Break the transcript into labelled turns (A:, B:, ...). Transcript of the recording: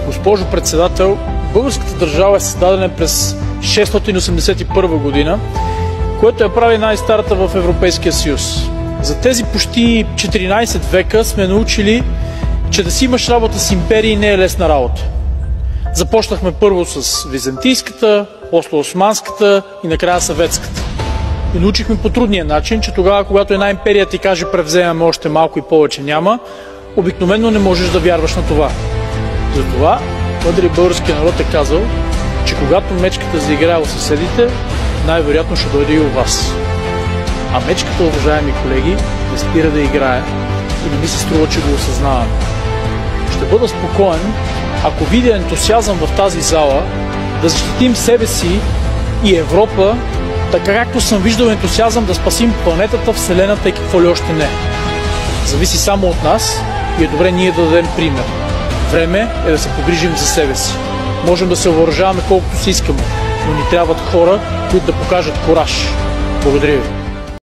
A: Госпожо председател, българската държава е създадена през 681 година, което я прави най-старата в Европейския съюз. За тези почти 14 века сме научили, че да си имаш работа с империи не е лесна работа. Започнахме първо с византийската, после османската и накрая съветската. И научихме по трудния начин, че тогава, когато една империя ти каже превземаме още малко и повече няма, обикновено не можеш да вярваш на това. Затова мъдрият български народ е казал, че когато мечката заиграе у съседите, най-вероятно ще дойде и у вас. А мечката, уважаеми колеги, не спира да играе и не ми се струва, че го осъзнаваме. Ще бъда спокоен, ако видя ентусиазъм в тази зала да защитим себе си и Европа, така както съм виждал ентусиазъм да спасим планетата, Вселената и какво ли още не. Зависи само от нас и е добре ние да дадем пример. Време е да се погрижим за себе си. Можем да се въоръжаваме колкото си искаме, но ни трябват хора, които да покажат кураж. Благодаря ви.